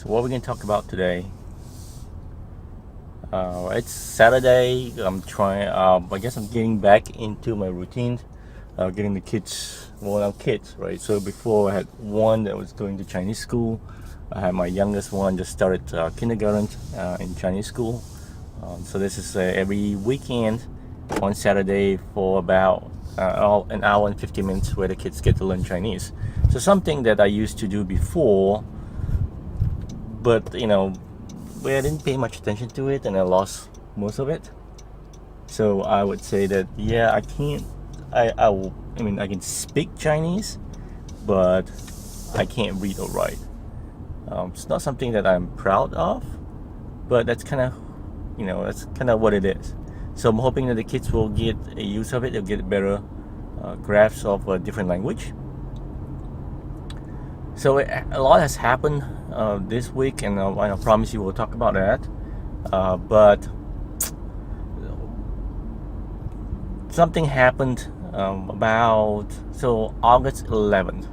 So what we're going to talk about today, it's Saturday. I guess I'm getting back into my routine, getting the kids, well, now kids, right? So before I had one that was going to Chinese school. I had my youngest one just started kindergarten in Chinese school. So this is every weekend on Saturday for about an hour and 50 minutes where the kids get to learn Chinese. So something that I used to do before, but where I didn't pay much attention to it and I lost most of it. So I would say that I can't. I mean I can speak Chinese, but I can't read or write. It's not something that I'm proud of, but that's kind of what it is. So I'm hoping that the kids will get a use of it. They'll get a better grasp of a different language. So a lot has happened this week, and I promise you we'll talk about that. But something happened about August 11th,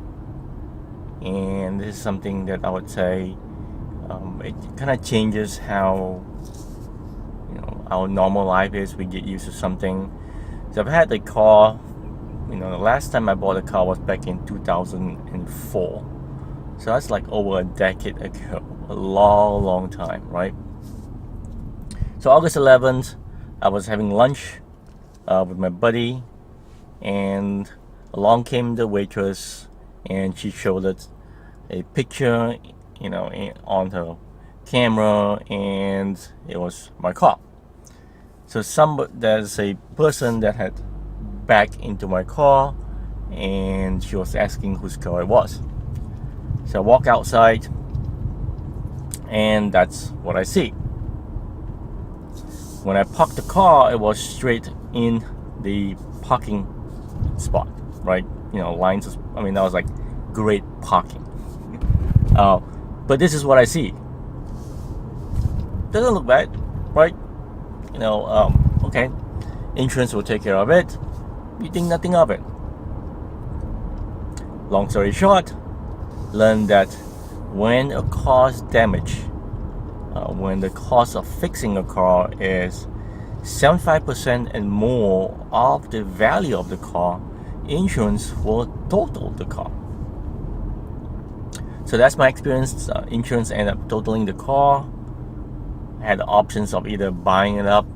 and this is something that I would say it kind of changes how our normal life is. We get used to something. So I've had the car. The last time I bought a car was back in 2004. So that's like over a decade ago, a long time, right? So August 11th, I was having lunch with my buddy, and along came the waitress, and she showed us a picture, on her camera, and it was my car. So there's a person that had backed into my car, and she was asking whose car it was. So I walk outside, and that's what I see. When I parked the car, it was straight in the parking spot, right? Lines. That was like great parking. But this is what I see. Doesn't look bad, right? Okay, insurance will take care of it. You think nothing of it. Long story short, learn that when a car's damaged, when the cost of fixing a car is 75% and more of the value of the car, insurance will total the car. So that's my experience. Insurance ended up totaling the car. I had the options of either buying it up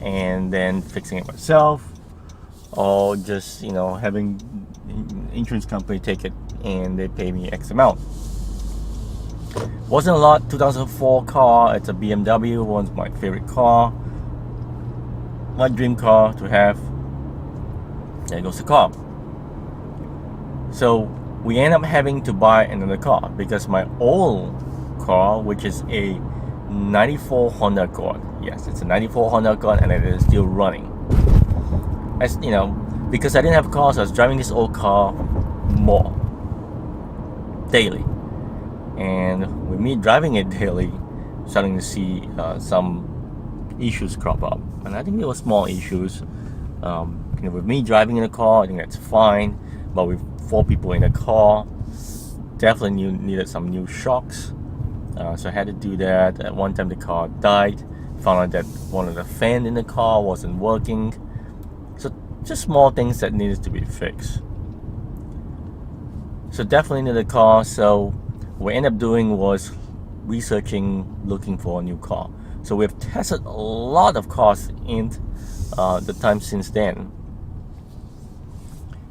and then fixing it myself, or just having insurance company take it and they pay me X amount. Wasn't a lot. 2004 car. It's a BMW. One's my favorite car, my dream car to have. There goes the car. So we end up having to buy another car because my old car, which is a 94 Honda Accord. Yes, it's a 94 Honda Accord, and it is still running. Because I didn't have cars, I was driving this old car more daily. And with me driving it daily, starting to see some issues crop up. And I think they were small issues. With me driving in a car, I think that's fine. But with 4 people in a car, definitely needed some new shocks. So I had to do that. At one time the car died. Found out that one of the fans in the car wasn't working. So just small things that needed to be fixed. So definitely needed a car. So what we ended up doing was researching, looking for a new car. So we've tested a lot of cars in the time since then.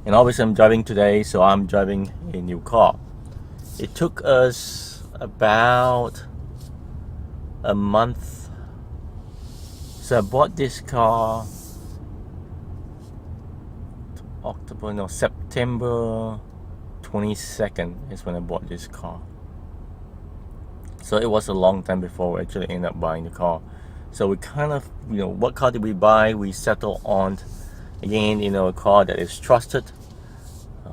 And obviously I'm driving today, so I'm driving a new car. It took us about a month. So I bought this car September 22nd is when I bought this car. So it was a long time before we actually ended up buying the car. So we kind of, what car did we buy? We settled on, again, a car that is trusted.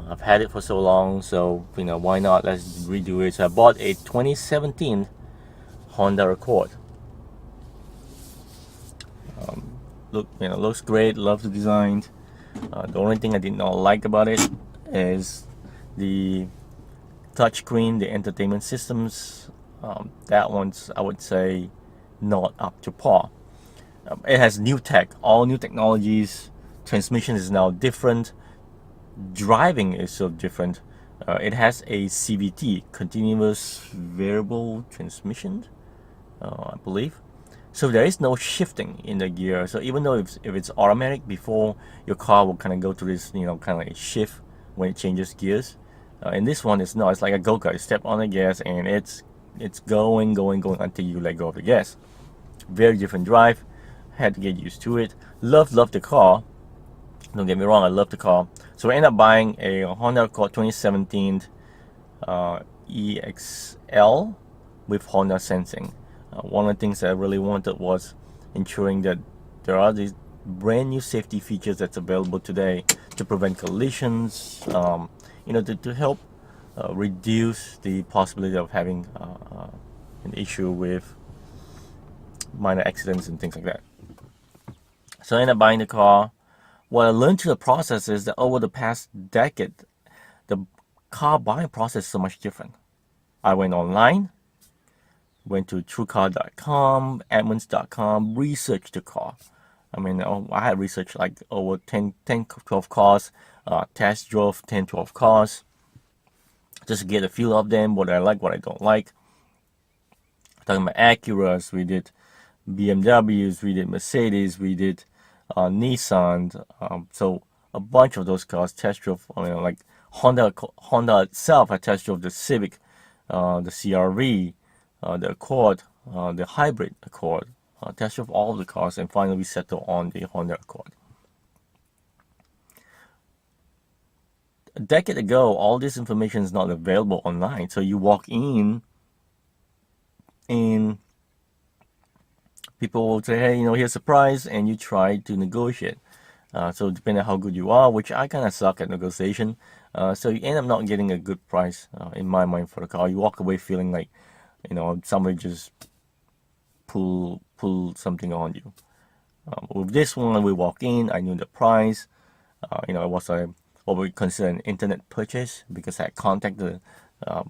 I've had it for so long, so why not? Let's redo it. So I bought a 2017 Honda Accord. Looks great. Love the design. The only thing I did not like about it is the touchscreen, the entertainment systems That one's, I would say, not up to par. It has new tech, all new technologies. Transmission is now different. Driving is so different. It has a CVT, continuous variable transmission, I believe. So there is no shifting in the gear. So even though if it's automatic, before your car will kind of go through this, kind of like shift when it changes gears. In this one, it's not. It's like a go-kart. You step on the gas and it's going until you let go of the gas. Very different drive. Had to get used to it. Love the car. Don't get me wrong, I love the car. So I ended up buying a Honda Accord 2017 EXL with Honda Sensing. One of the things that I really wanted was ensuring that there are these brand new safety features that's available today to prevent collisions, to help reduce the possibility of having an issue with minor accidents and things like that. So I ended up buying the car. What I learned through the process is that over the past decade, the car buying process is so much different. I went online, went to TrueCar.com, Edmunds.com, researched the car. I mean, I had researched like over 10 12 cars, test drove 10, 12 cars, just to get a feel of them, what I like, what I don't like. Talking about Acuras, we did BMWs, we did Mercedes, we did Nissan. So a bunch of those cars test drove. Like Honda itself, I test drove the Civic, the CR-V, the Accord, the hybrid Accord. Test drove all of the cars, and finally we settled on the Honda Accord. A decade ago, all this information is not available online. So you walk in, and people will say, hey, here's a price, and you try to negotiate. So depending on how good you are, which I kind of suck at negotiation, so you end up not getting a good price in my mind for the car. You walk away feeling like, somebody just pull something on you. With this one, we walk in, I knew the price. It was what we consider an internet purchase because I contacted I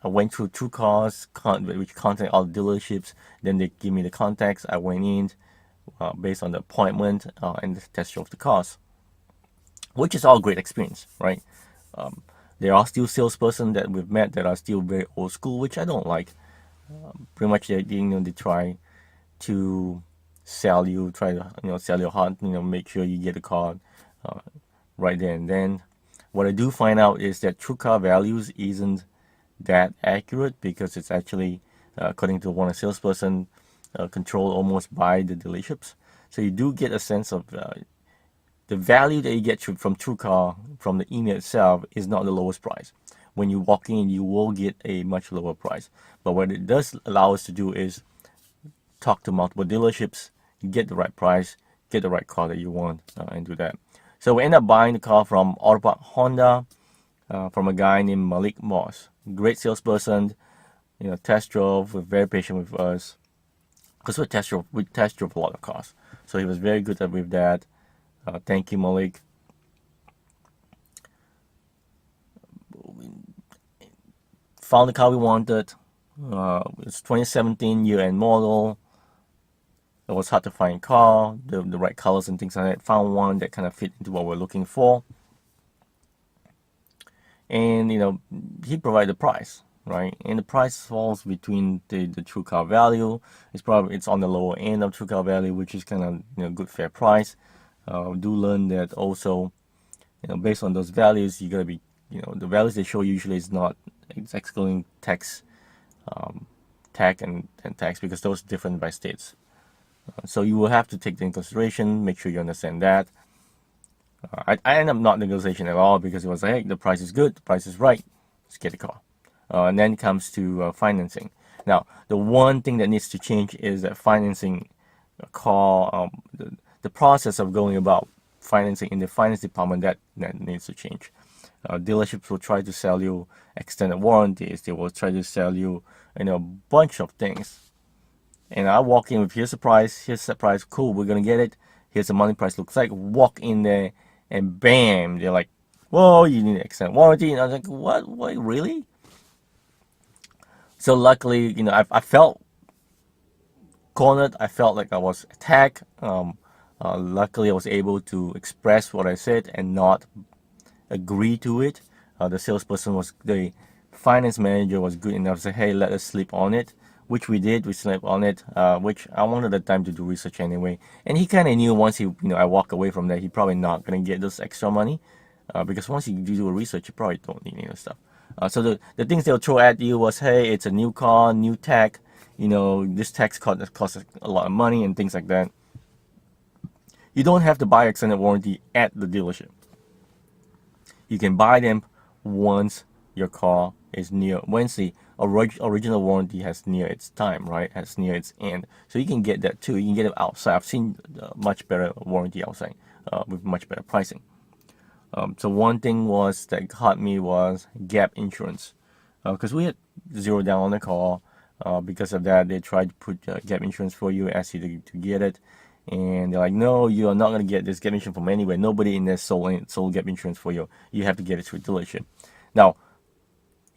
went through two cars, which contact all the dealerships. Then they give me the contacts. I went in based on the appointment and test drove the cars, which is all a great experience, right? There are still salesperson that we've met that are still very old school, which I don't like. Pretty much they try to sell you, try to sell your heart, make sure you get the car right there and then. What I do find out is that true car values isn't that accurate because it's actually, according to one salesperson, controlled almost by the dealerships. So you do get a sense of the value that you get from TrueCar from the email itself is not the lowest price. When you walk in, you will get a much lower price. But what it does allow us to do is talk to multiple dealerships, get the right price, get the right car that you want, and do that. So we end up buying the car from Autopark Honda from a guy named Malik Moss. Great salesperson, test drove, was very patient with us. Because we test drove a lot of cars. So he was very good with that. Thank you, Malik. Found the car we wanted. It's 2017 year-end model. It was hard to find a car, the right colors and things like that. Found one that kind of fit into what we're looking for. And, he provided the price, right? And the price falls between the true car value. It's on the lower end of true car value, which is kind of, good fair price. Do learn that also, based on those values, you gotta be, the values they show usually is not, it's excluding tax, tag and tax, because those are different by states. So you will have to take that into consideration, make sure you understand that. I end up not negotiating at all because it was like, hey, the price is good, the price is right, let's get the car. And then it comes to financing. Now, the one thing that needs to change is that financing a car, the process of going about financing in the finance department, that needs to change. Dealerships will try to sell you extended warranties. They will try to sell you, a bunch of things. And I walk in with, here's the price, cool, we're gonna get it. Here's the money price looks like. Walk in there, and bam, they're like, whoa, you need an extended warranty. And I was like, what, really? So luckily, I felt cornered. I felt like I was attacked. Luckily, I was able to express what I said and not agree to it. The finance manager was good enough to say, hey, let us sleep on it, which we did. We slept on it, which I wanted the time to do research anyway. And he kind of knew once I walk away from that, he probably not going to get this extra money, because once you do a research, you probably don't need any stuff. So the things they'll throw at you was, hey, it's a new car, new tech, this tax costs a lot of money and things like that. You don't have to buy extended warranty at the dealership. You can buy them once your car is once the original warranty has near its time, right? Has near its end. So you can get that too. You can get it outside. I've seen much better warranty outside with much better pricing. So one thing that caught me was gap insurance, because we had zero down on the car. Because of that, they tried to put gap insurance for you, ask you to get it, and they're like, no, you are not going to get this gap insurance from anywhere. Nobody in there sold gap insurance for you. You have to get it through a dealership. Now,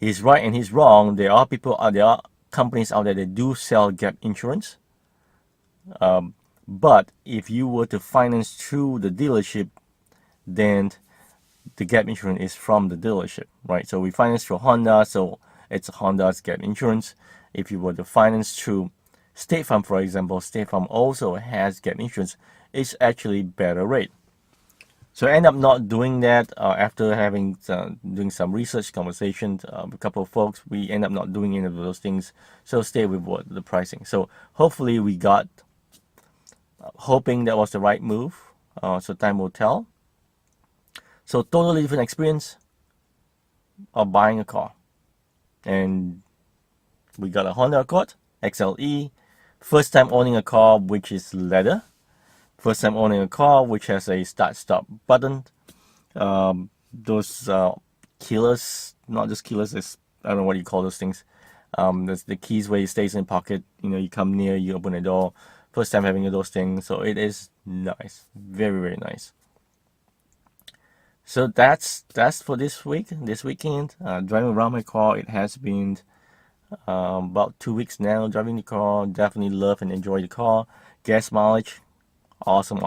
he's right and he's wrong. There are companies out there that do sell gap insurance, but if you were to finance through the dealership, then the gap insurance is from the dealership, right? So we finance through Honda, so it's Honda's gap insurance. If you were to finance through State Farm, for example, State Farm also has gap insurance. It's actually better rate. So I end up not doing that after doing some research conversations with a couple of folks. We end up not doing any of those things. So stay with the pricing. So hopefully hoping that was the right move. So time will tell. So totally different experience of buying a car. And we got a Honda Accord XLE. First time owning a car which is leather. First time owning a car which has a start-stop button. Those keyless, not just keyless, I don't know what you call those things. There's the keys where it stays in pocket. You come near, you open the door. First time having those things. So it is nice. Very, very nice. So that's for this weekend. Driving around my car. It has been about 2 weeks now driving the car. Definitely love and enjoy the car. Gas mileage, awesome.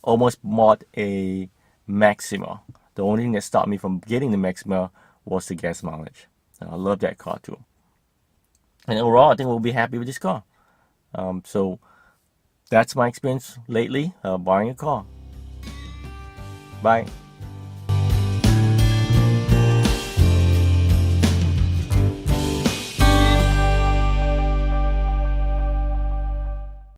Almost bought a Maxima. The only thing that stopped me from getting the Maxima was the gas mileage. I love that car too. And overall, I think we'll be happy with this car. So that's my experience lately buying a car. Bye.